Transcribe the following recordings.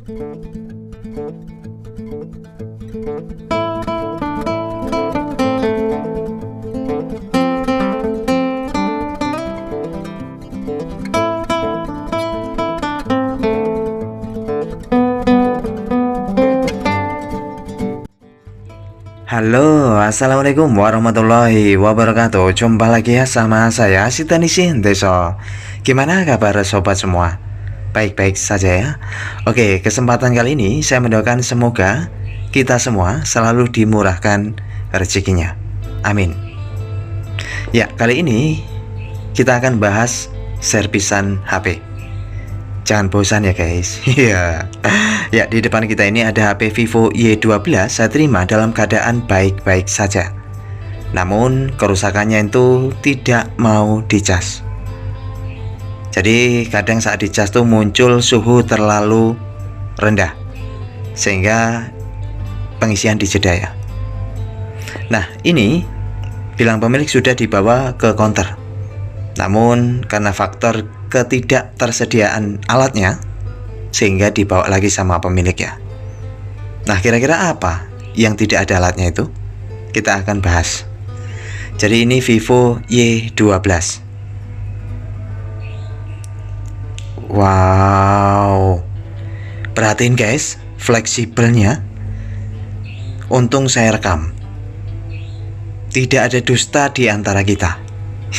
Halo, assalamualaikum warahmatullahi wabarakatuh. Jumpa lagi ya sama saya Sitanisin Deso. Gimana kabar sobat semua? Baik-baik saja ya. Oke, kesempatan kali ini saya mendoakan semoga kita semua selalu dimurahkan rezekinya. Amin. Ya, kali ini kita akan bahas servisan HP. Jangan bosan ya guys. Iya. Ya, di depan kita ini ada HP Vivo Y12. Saya terima dalam keadaan baik-baik saja. Namun kerusakannya itu tidak mau dicas. Jadi kadang saat dicas tuh muncul suhu terlalu rendah sehingga pengisian dijeda ya. Nah, ini bilang pemilik sudah dibawa ke counter. Namun karena faktor ketidaktersediaan alatnya sehingga dibawa lagi sama pemilik ya. Nah, kira-kira apa yang tidak ada alatnya itu? Kita akan bahas. Jadi ini Vivo Y12. Wow. Perhatiin guys, fleksibelnya. Untung saya rekam. Tidak ada dusta di antara kita.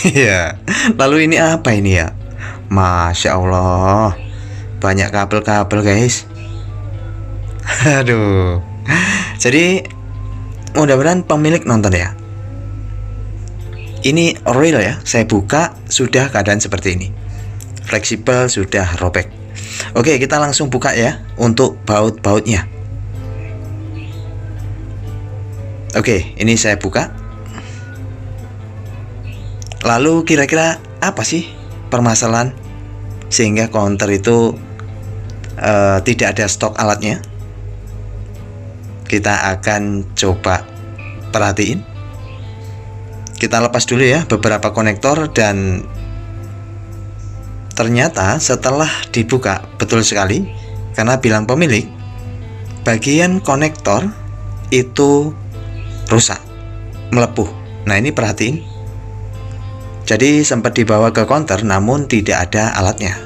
Iya. Lalu ini apa ini ya? Masya Allah, banyak kabel-kabel guys. Aduh. Jadi mudah-mudahan pemilik nonton ya. Ini real ya. Saya buka sudah keadaan seperti ini. Fleksibel, sudah robek. Oke, kita langsung buka ya untuk baut-bautnya. Oke, ini saya buka. Lalu kira-kira apa sih permasalahan sehingga counter itu tidak ada stok alatnya? Kita akan coba perhatiin. Kita lepas dulu ya beberapa konektor, dan ternyata setelah dibuka betul sekali, karena bilang pemilik bagian konektor itu rusak, melepuh. Nah, ini perhatiin. Jadi sempat dibawa ke counter namun tidak ada alatnya.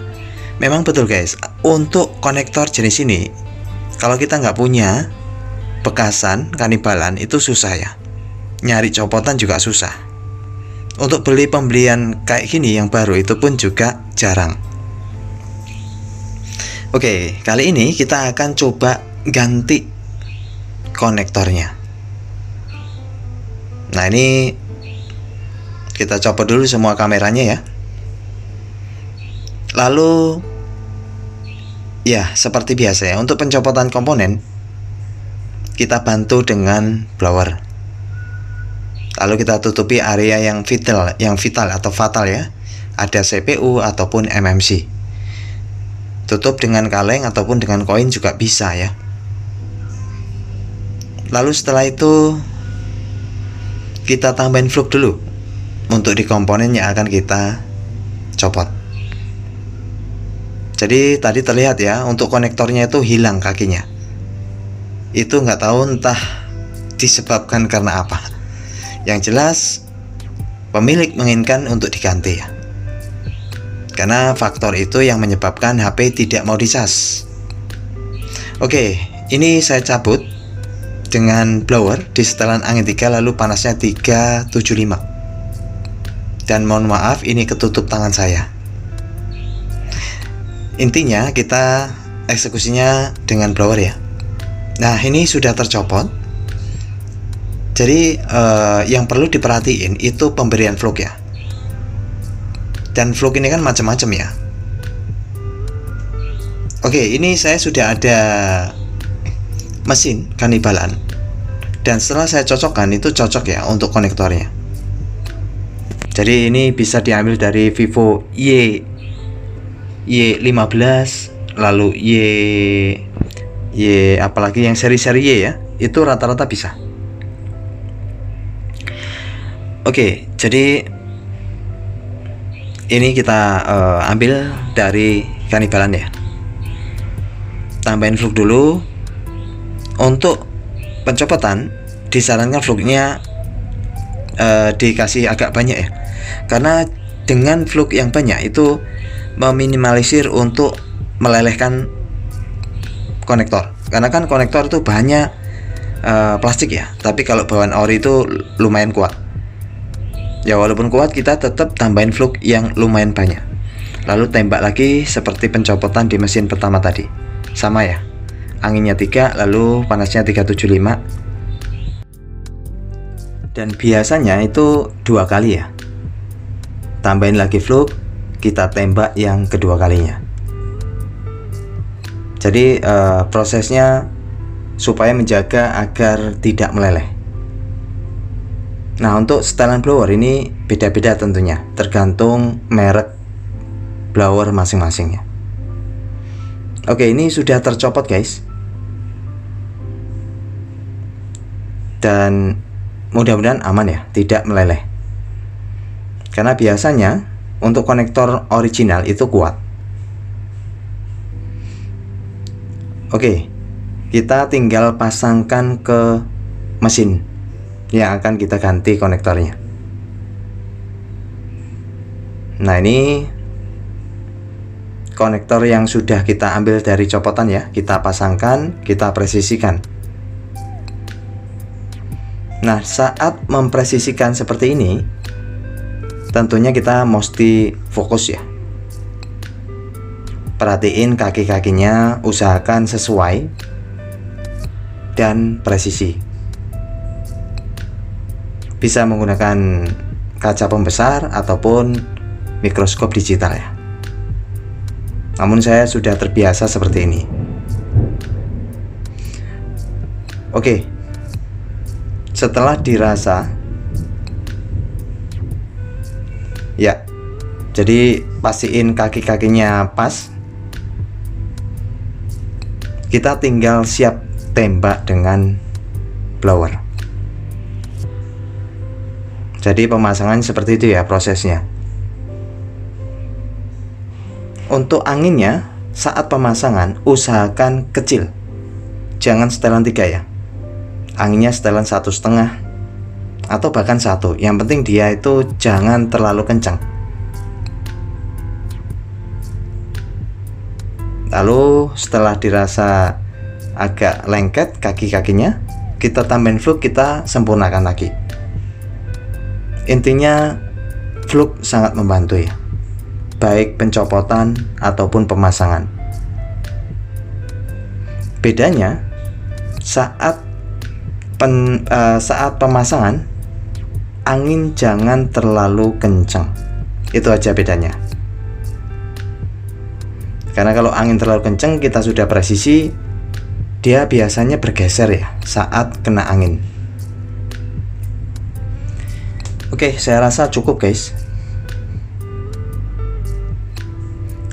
Memang betul guys, untuk konektor jenis ini kalau kita nggak punya bekasan kanibalan itu susah ya. Nyari copotan juga susah. Untuk beli pembelian kayak gini yang baru itu pun juga jarang. Oke, kali ini kita akan coba ganti konektornya. Nah, ini kita copot dulu semua kameranya ya. Lalu ya seperti biasa ya, untuk pencopotan komponen kita bantu dengan blower. Lalu kita tutupi area yang vital atau fatal ya. Ada CPU ataupun MMC. Tutup dengan kaleng ataupun dengan koin juga bisa ya. Lalu setelah itu kita tambahin fluk dulu untuk di komponen yang akan kita copot. Jadi tadi terlihat ya, untuk konektornya itu hilang kakinya. Itu nggak tahu entah disebabkan karena apa. Yang jelas pemilik menginginkan untuk diganti ya. Karena faktor itu yang menyebabkan HP tidak mau dicas. Oke, ini saya cabut dengan blower di setelan angin 3, lalu panasnya 375. Dan mohon maaf ini ketutup tangan saya. Intinya kita eksekusinya dengan blower ya. Nah, ini sudah tercopot. Jadi yang perlu diperhatiin itu pemberian fluk ya. Dan fluk ini kan macam-macam ya. Oke, ini saya sudah ada mesin kanibalan. Dan setelah saya cocokkan itu cocok ya untuk konektornya. Jadi ini bisa diambil dari Vivo Y15, lalu apalagi yang seri-seri Y ya, itu rata-rata bisa. Oke, jadi ini kita ambil dari kanibalan ya. tambahin fluk dulu. Untuk pencopotan disarankan fluknya dikasih agak banyak ya, karena dengan fluk yang banyak itu meminimalisir untuk melelehkan konektor, karena kan konektor itu bahannya plastik ya, tapi kalau bawaan ori itu lumayan kuat ya. Walaupun kuat, kita tetap tambahin fluk yang lumayan banyak, lalu tembak lagi seperti pencopotan di mesin pertama tadi, sama ya, anginnya 3 lalu panasnya 375, dan biasanya itu 2 kali ya. Tambahin lagi fluk, kita tembak yang kedua kalinya. Jadi prosesnya supaya menjaga agar tidak meleleh. Nah, untuk setelan blower ini beda-beda tentunya, tergantung merek blower masing-masing ya. Oke, ini sudah tercopot guys, dan mudah-mudahan aman ya, tidak meleleh. Karena biasanya untuk konektor original itu kuat. Oke, kita tinggal pasangkan ke mesin yang akan kita ganti konektornya. Nah, ini konektor yang sudah kita ambil dari copotan ya, kita pasangkan, kita presisikan. Nah, saat mempresisikan seperti ini, tentunya kita mesti fokus ya. Perhatiin kaki-kakinya, usahakan sesuai dan presisi. Bisa menggunakan kaca pembesar ataupun mikroskop digital ya. Namun saya sudah terbiasa seperti ini. Oke, setelah dirasa ya, jadi pastiin kaki-kakinya pas. Kita tinggal siap tembak dengan blower. Jadi pemasangan seperti itu ya prosesnya. Untuk anginnya saat pemasangan usahakan kecil, jangan setelan 3 ya. Anginnya setelan 1,5 atau bahkan 1. Yang penting dia itu jangan terlalu kencang. Lalu setelah dirasa agak lengket kaki-kakinya, kita tambahin fluk, kita sempurnakan lagi. Intinya fluk sangat membantu ya, baik pencopotan ataupun pemasangan. Bedanya saat pemasangan, angin jangan terlalu kencang. Itu aja bedanya. Karena kalau angin terlalu kencang, kita sudah presisi, dia biasanya bergeser ya saat kena angin. Oke, saya rasa cukup guys.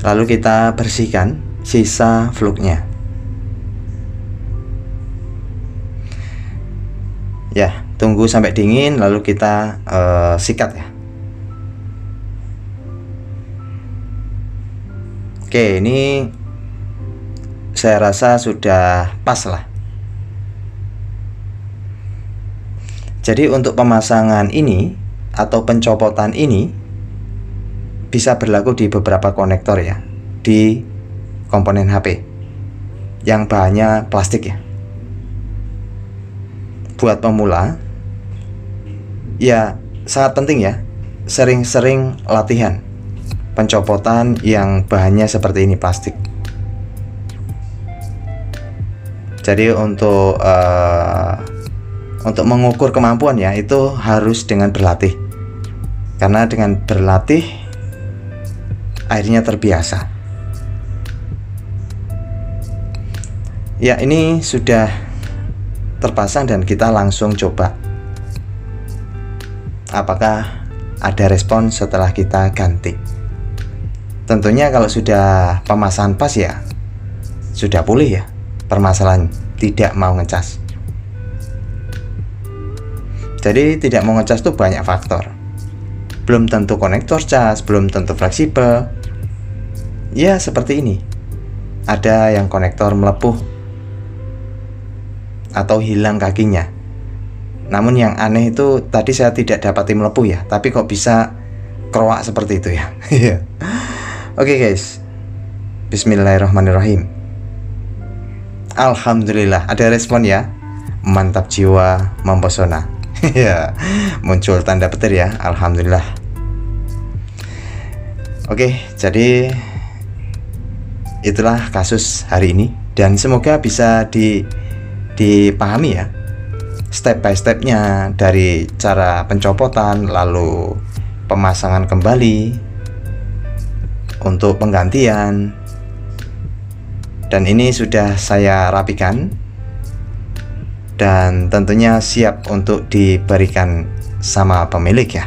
Lalu kita bersihkan sisa fluknya. Ya, tunggu sampai dingin lalu kita sikat ya. Oke, ini saya rasa sudah pas lah. Jadi untuk pemasangan ini atau pencopotan ini bisa berlaku di beberapa konektor ya, di komponen HP yang bahannya plastik ya. Buat pemula ya sangat penting ya, sering-sering latihan pencopotan yang bahannya seperti ini, plastik. Jadi untuk mengukur kemampuan ya, itu harus dengan berlatih. Karena dengan berlatih akhirnya terbiasa. Ya, ini sudah terpasang dan kita langsung coba apakah ada respon setelah kita ganti. Tentunya kalau sudah pemasangan pas ya sudah pulih ya permasalahan tidak mau ngecas. Jadi tidak mau ngecas itu banyak faktor. Belum tentu konektor cas, belum tentu fleksibel. Ya seperti ini. ada yang konektor melepuh atau hilang kakinya. Namun yang aneh itu tadi saya tidak dapati melepuh ya, tapi kok bisa keroak seperti itu ya. Oke guys, bismillahirrahmanirrahim. Alhamdulillah ada respon ya, mantap jiwa mempesona. Ya, muncul tanda petir ya, alhamdulillah. Oke, jadi itulah kasus hari ini, dan semoga bisa dipahami ya step by stepnya, dari cara pencopotan lalu pemasangan kembali untuk penggantian, dan ini sudah saya rapikan dan tentunya siap untuk diberikan sama pemilik ya.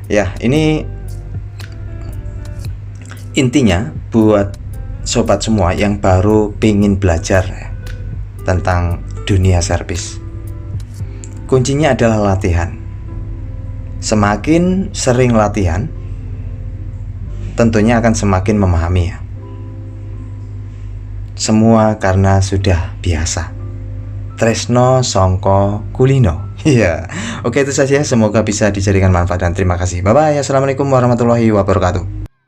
Ya, ini intinya buat sobat semua yang baru pengen belajar tentang dunia servis. Kuncinya adalah latihan. Semakin sering latihan, tentunya akan semakin memahami ya. Semua karena sudah biasa. Tresno songko kulino. Iya. Oke, itu saja, semoga bisa dijadikan manfaat dan terima kasih. Bye bye. Assalamualaikum warahmatullahi wabarakatuh.